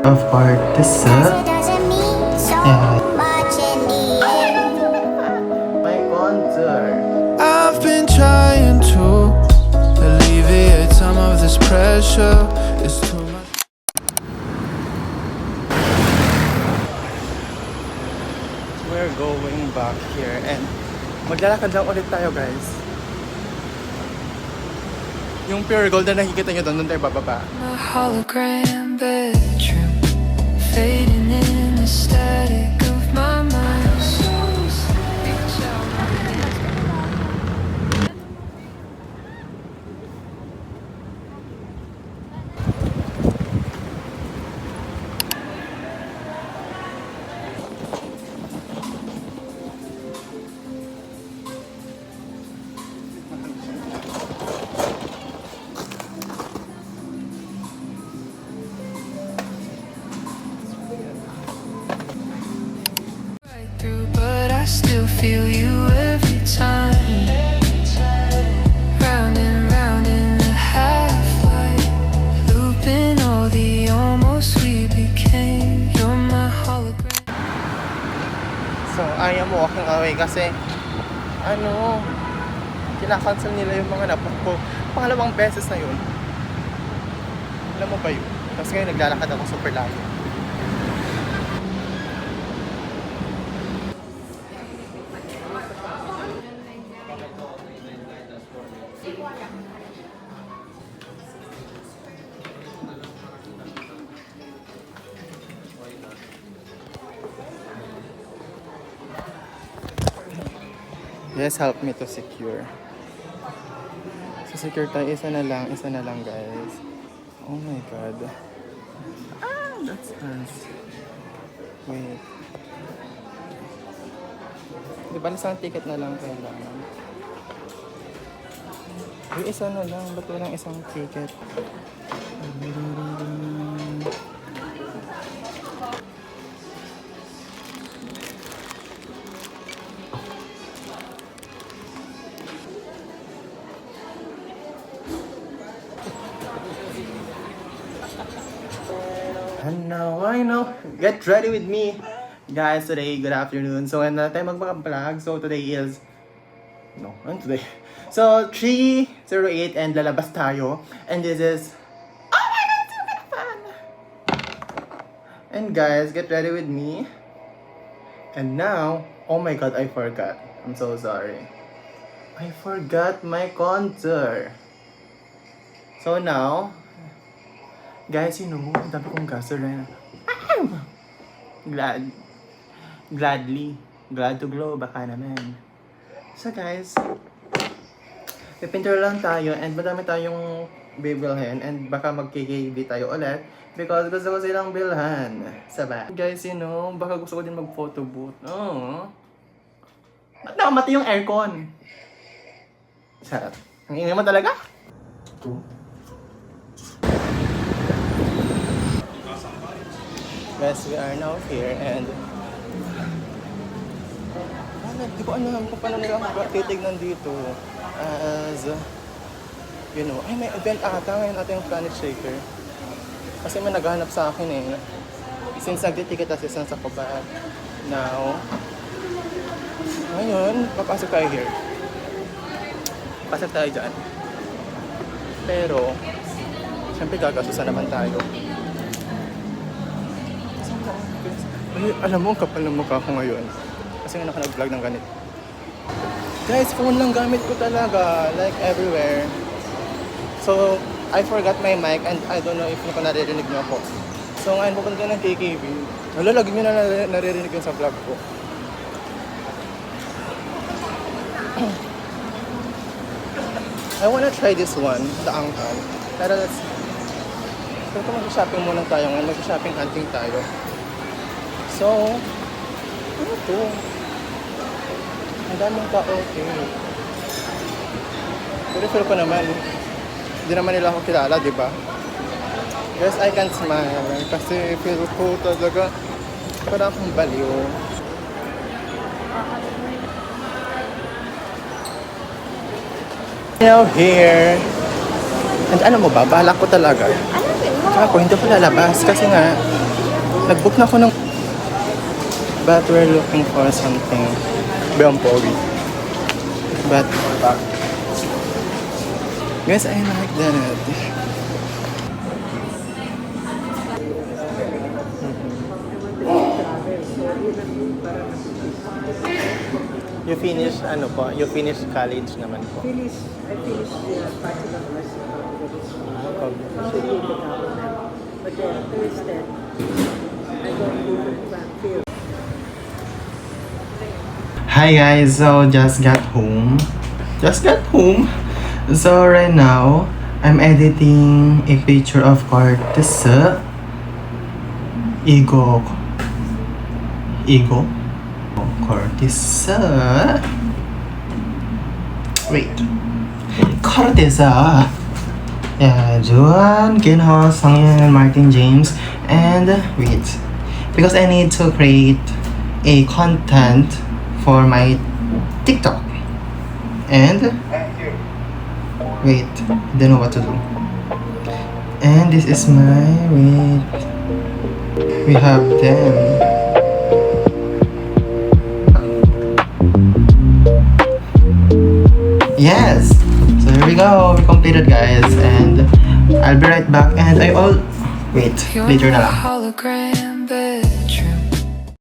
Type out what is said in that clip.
of Partisa. Yeah. My contour. I've been trying to alleviate some of this pressure. It's too much. We're going back here and maglalakad lang ulit tayo, guys. Yung pure gold na nakikita nyo doon tayo bababa. My hologram bedroom, fading in the static of my mind. Right through, but I still feel you every time. Round and round in the half-light, looping all the almost we became. You're my hologram. So, I am walking away kasi kinakancel nila yung mga nabook ko. Pangalawang beses na yun. Alam mo ba yun? Tapos ngayon naglalakad ako super layo. Yes, help me to secure. So secure tayo, isa na lang guys. Oh my god. That's nice. Wait. Di ba isang ticket na lang kailangan? Yung isa na lang, ba't walang isang ticket? And now I know. Get ready with me. Guys, today, good afternoon. So, ano tayo magpaka-vlog. So, today is... No, ano today? So, 3:08 and lalabas tayo. And this is... Oh my God, so gonna fun! And guys, get ready with me. And now, oh my God, I forgot. I'm so sorry. I forgot my contour. So now, guys, ang dami kong gasoline. Glad to glow, baka naman. So guys, pipinture lang tayo and madami tayong bibilhin and baka mag-KKB tayo ulit because gusto ko silang bilhan. Saba. Guys, baka gusto ko din mag-photo booth. Oh. Ba't nakamati yung aircon? Sarap. Ang ingay mo talaga? Guys, we are now here and di ko alam kung paano nila titignan dito as ay may event ata ngayon natin yung Planet Shaker kasi may naghahanap sa akin since nagtitikit assistance ako ba now ngayon papasok tayo here, pasok tayo dyan pero syempre gagasusan naman tayo. Ay, alam mo, kapal ng mukha ko ngayon. Kasi nga naka-vlog ng ganito. Guys, phone lang gamit ko talaga. Like everywhere. So, I forgot my mic and I don't know if naririnig niyo ako. So, ngayon pupunta ng KKB. Lagi niyo na naririnig yun sa vlog ko. I wanna try this one, the angkan. Pero mag-shopping muna tayo ngayon. Mag-shopping hunting tayo. So, ano to? Ang daming ka-okay. Pero feel ko naman, hindi naman nila ako kilala, di ba? Yes, I can smile. Kasi feel ko talaga parang akong baliw. Now here. And ano mo ba, balak ko talaga. Ako, hindi ko lalabas kasi nga Nag-book na ako ng... But we're looking for something beyond pogi. But... Guys, I like that. You finish, ano po? You finish college naman po. I finished the bachelor of nursing Okay. affiliated government. But then instead, I go to different field. Hi guys, so just got home. So right now, I'm editing a picture of Cortez. Ego. Cortez. Wait. Cortez. Yeah, Juan, Kinho, Sangyan, Martin James, and wait. Because I need to create a content for my TikTok. And wait, I don't know what to do. And this is my wait. We have them. Yes. So here we go. We completed, guys, and I'll be right back. And I all wait You're later my na lang.